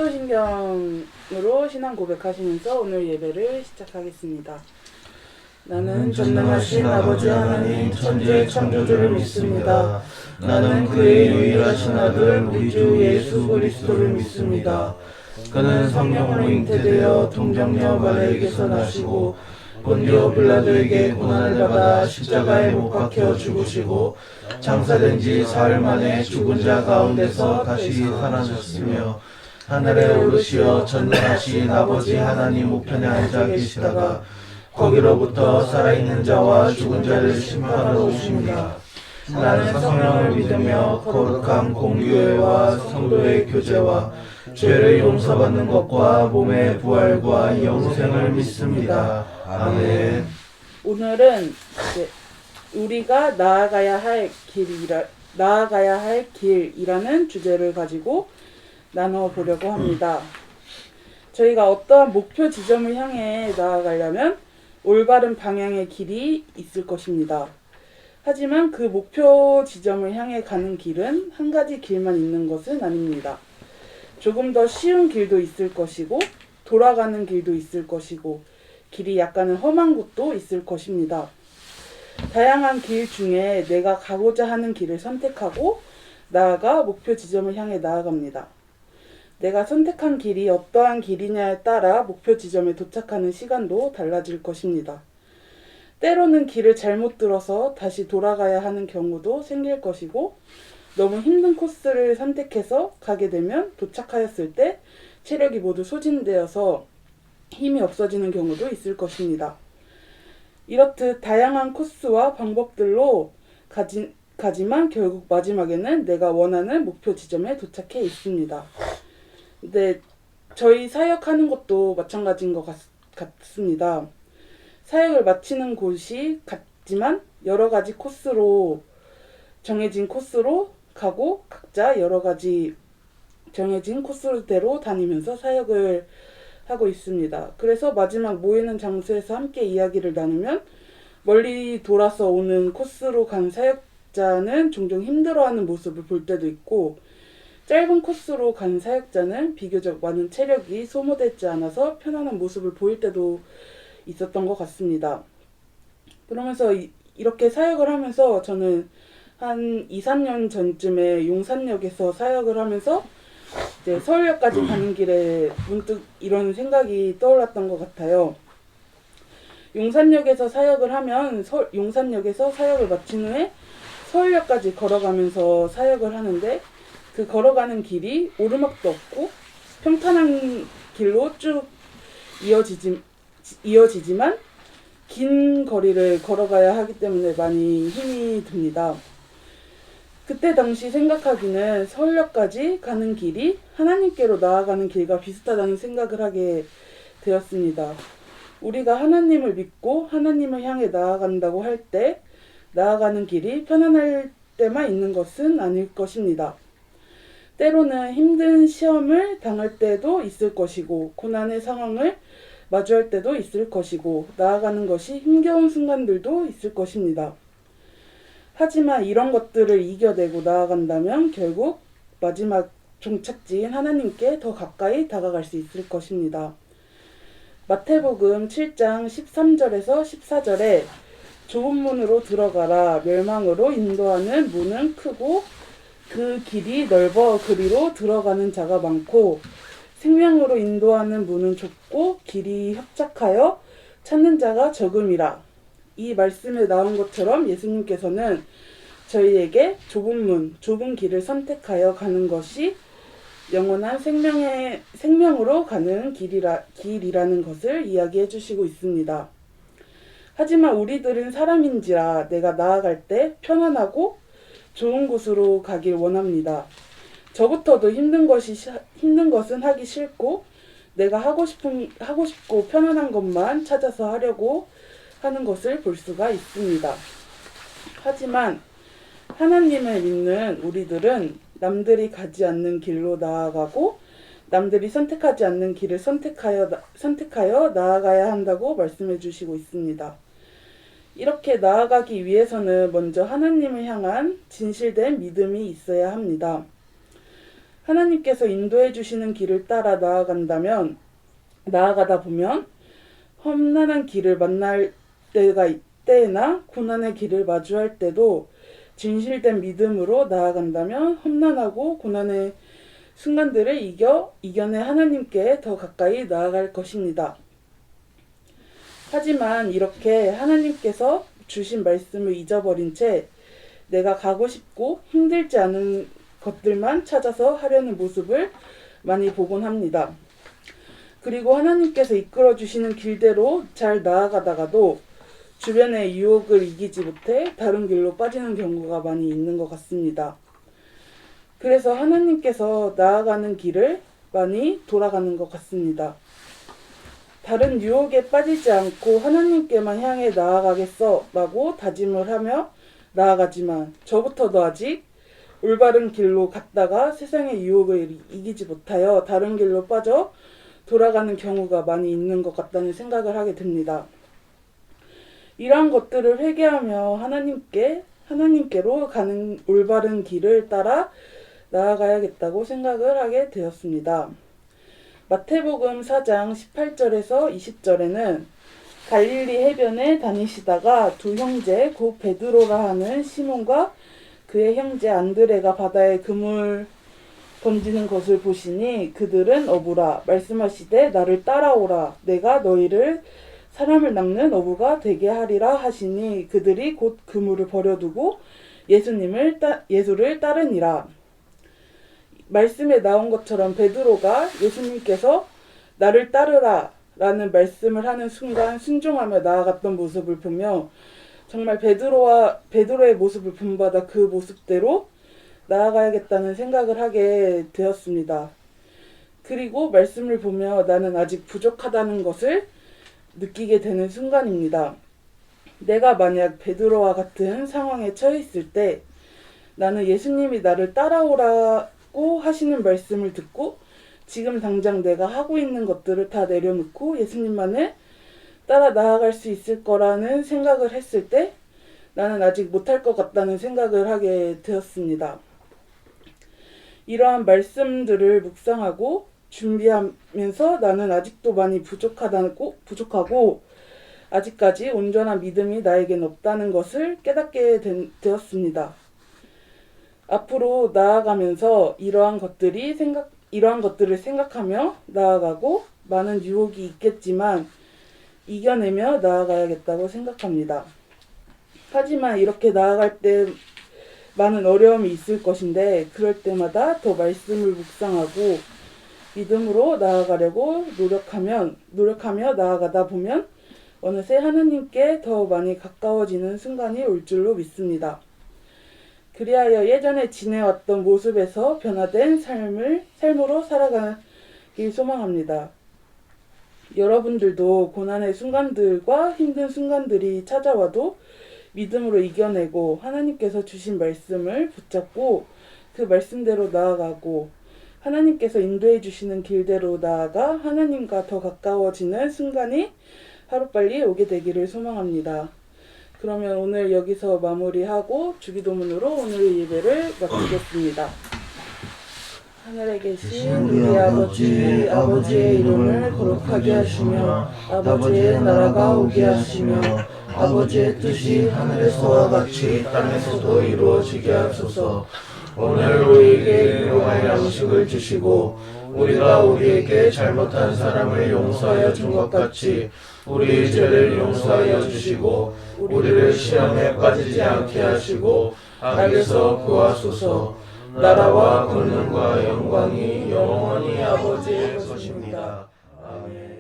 사도신경으로 신앙 고백하시면서 오늘 예배를 시작하겠습니다. 나는 전능하신 아버지 하나님 천지의 창조주를 믿습니다. 나는 그의 유일하신 아들 우리 주 예수 그리스도를 믿습니다. 그는 성령으로 잉태되어 동정녀 마리아에게서 나시고 본디오 빌라도에게 고난을 받아 십자가에 못 박혀 죽으시고 장사된 지 사흘 만에 죽은 자 가운데서 다시 살아나셨으며 하늘에 오르시어 전능하신 아버지 하나님 우편에 앉아 계시다가 거기로부터 살아있는 자와 죽은 자를 심판하러 오십니다. 나는 성령을 믿으며 거룩한 공교회와 성도의 교제와 죄를 용서받는 것과 몸의 부활과 영생을 믿습니다. 아멘. 오늘은 우리가 나아가야 할 길이라는 주제를 가지고 나눠보려고 합니다. 저희가 어떠한 목표 지점을 향해 나아가려면 올바른 방향의 길이 있을 것입니다. 하지만 그 목표 지점을 향해 가는 길은 한 가지 길만 있는 것은 아닙니다. 조금 더 쉬운 길도 있을 것이고 돌아가는 길도 있을 것이고 길이 약간은 험한 곳도 있을 것입니다. 다양한 길 중에 내가 가고자 하는 길을 선택하고 나아가 목표 지점을 향해 나아갑니다. 내가 선택한 길이 어떠한 길이냐에 따라 목표 지점에 도착하는 시간도 달라질 것입니다. 때로는 길을 잘못 들어서 다시 돌아가야 하는 경우도 생길 것이고 너무 힘든 코스를 선택해서 가게 되면 도착하였을 때 체력이 모두 소진되어서 힘이 없어지는 경우도 있을 것입니다. 이렇듯 다양한 코스와 방법들로 가지만 결국 마지막에는 내가 원하는 목표 지점에 도착해 있습니다. 근데 저희 사역하는 것도 마찬가지인 것 같습니다. 사역을 마치는 곳이 같지만 여러 가지 코스로 정해진 코스로 가고 각자 여러 가지 정해진 코스대로 다니면서 사역을 하고 있습니다. 그래서 마지막 모이는 장소에서 함께 이야기를 나누면 멀리 돌아서 오는 코스로 간 사역자는 종종 힘들어하는 모습을 볼 때도 있고 짧은 코스로 간 사역자는 비교적 많은 체력이 소모되지 않아서 편안한 모습을 보일 때도 있었던 것 같습니다. 그러면서 이렇게 사역을 하면서 저는 한 2, 3년 전쯤에 용산역에서 사역을 하면서 이제 서울역까지 가는 길에 문득 이런 생각이 떠올랐던 것 같아요. 용산역에서 사역을 하면 용산역에서 사역을 마친 후에 서울역까지 걸어가면서 사역을 하는데 그 걸어가는 길이 오르막도 없고 평탄한 길로 쭉 이어지지만 긴 거리를 걸어가야 하기 때문에 많이 힘이 듭니다. 그때 당시 생각하기는 서울역까지 가는 길이 하나님께로 나아가는 길과 비슷하다는 생각을 하게 되었습니다. 우리가 하나님을 믿고 하나님을 향해 나아간다고 할 때 나아가는 길이 편안할 때만 있는 것은 아닐 것입니다. 때로는 힘든 시험을 당할 때도 있을 것이고 고난의 상황을 마주할 때도 있을 것이고 나아가는 것이 힘겨운 순간들도 있을 것입니다. 하지만 이런 것들을 이겨내고 나아간다면 결국 마지막 종착지인 하나님께 더 가까이 다가갈 수 있을 것입니다. 마태복음 7장 13절에서 14절에 좁은 문으로 들어가라 멸망으로 인도하는 문은 크고 그 길이 넓어 그리로 들어가는 자가 많고 생명으로 인도하는 문은 좁고 길이 협착하여 찾는 자가 적음이라. 이 말씀에 나온 것처럼 예수님께서는 저희에게 좁은 문, 좁은 길을 선택하여 가는 것이 영원한 생명으로 가는 길이라는 것을 이야기해 주시고 있습니다. 하지만 우리들은 사람인지라 내가 나아갈 때 편안하고 좋은 곳으로 가길 원합니다. 저부터도 힘든 것은 하기 싫고 내가 하고 싶고 편안한 것만 찾아서 하려고 하는 것을 볼 수가 있습니다. 하지만 하나님을 믿는 우리들은 남들이 가지 않는 길로 나아가고 남들이 선택하지 않는 길을 선택하여 나아가야 한다고 말씀해 주시고 있습니다. 이렇게 나아가기 위해서는 먼저 하나님을 향한 진실된 믿음이 있어야 합니다. 하나님께서 인도해 주시는 길을 따라 나아가다 보면 험난한 길을 만날 때나 고난의 길을 마주할 때도 진실된 믿음으로 나아간다면 험난하고 고난의 순간들을 이겨내 하나님께 더 가까이 나아갈 것입니다. 하지만 이렇게 하나님께서 주신 말씀을 잊어버린 채 내가 가고 싶고 힘들지 않은 것들만 찾아서 하려는 모습을 많이 보곤 합니다. 그리고 하나님께서 이끌어 주시는 길대로 잘 나아가다가도 주변의 유혹을 이기지 못해 다른 길로 빠지는 경우가 많이 있는 것 같습니다. 그래서 하나님께서 나아가는 길을 많이 돌아가는 것 같습니다. 다른 유혹에 빠지지 않고 하나님께만 향해 나아가겠어 라고 다짐을 하며 나아가지만 저부터도 아직 올바른 길로 갔다가 세상의 유혹을 이기지 못하여 다른 길로 빠져 돌아가는 경우가 많이 있는 것 같다는 생각을 하게 됩니다. 이러한 것들을 회개하며 하나님께로 가는 올바른 길을 따라 나아가야겠다고 생각을 하게 되었습니다. 마태복음 4장 18절에서 20절에는 갈릴리 해변에 다니시다가 두 형제 곧 베드로라 하는 시몬과 그의 형제 안드레가 바다에 그물 던지는 것을 보시니 그들은 어부라 말씀하시되 나를 따라오라 내가 너희를 사람을 낚는 어부가 되게 하리라 하시니 그들이 곧 그물을 버려두고 예수를 따르니라. 말씀에 나온 것처럼 베드로가 예수님께서 나를 따르라 라는 말씀을 하는 순간 순종하며 나아갔던 모습을 보며 정말 베드로의 모습을 본받아 그 모습대로 나아가야겠다는 생각을 하게 되었습니다. 그리고 말씀을 보며 나는 아직 부족하다는 것을 느끼게 되는 순간입니다. 내가 만약 베드로와 같은 상황에 처해 있을 때 나는 예수님이 나를 따라오라고 하시는 말씀을 듣고 지금 당장 내가 하고 있는 것들을 다 내려놓고 예수님만을 따라 나아갈 수 있을 거라는 생각을 했을 때 나는 아직 못할 것 같다는 생각을 하게 되었습니다. 이러한 말씀들을 묵상하고 준비하면서 나는 아직도 많이 부족하고 아직까지 온전한 믿음이 나에겐 없다는 것을 깨닫게 되었습니다. 앞으로 나아가면서 이러한 것들을 생각하며 나아가고 많은 유혹이 있겠지만 이겨내며 나아가야겠다고 생각합니다. 하지만 이렇게 나아갈 때 많은 어려움이 있을 것인데 그럴 때마다 더 말씀을 묵상하고 믿음으로 나아가려고 노력하며 나아가다 보면 어느새 하나님께 더 많이 가까워지는 순간이 올 줄로 믿습니다. 그리하여 예전에 지내왔던 모습에서 변화된 삶으로 살아가길 소망합니다. 여러분들도 고난의 순간들과 힘든 순간들이 찾아와도 믿음으로 이겨내고 하나님께서 주신 말씀을 붙잡고 그 말씀대로 나아가고 하나님께서 인도해 주시는 길대로 나아가 하나님과 더 가까워지는 순간이 하루빨리 오게 되기를 소망합니다. 그러면 오늘 여기서 마무리하고 주기도문으로 오늘의 예배를 마치겠습니다. 하늘에 계신 우리 아버지의 이름을 거룩하게 하시며 아버지의 나라가 오게 하시며 아버지의 뜻이 하늘에서와 같이 땅에서도 이루어지게 하소서. 오늘 우리에게 일용할 양식을 주시고 우리가 우리에게 잘못한 사람을 용서하여 준 것 같이 우리 죄를 용서하여 주시고 우리를 시험에 빠지지 않게 하시고 악에서 구하소서. 나라와 권능과 영광이 영원히 아버지의 것입니다. 아멘.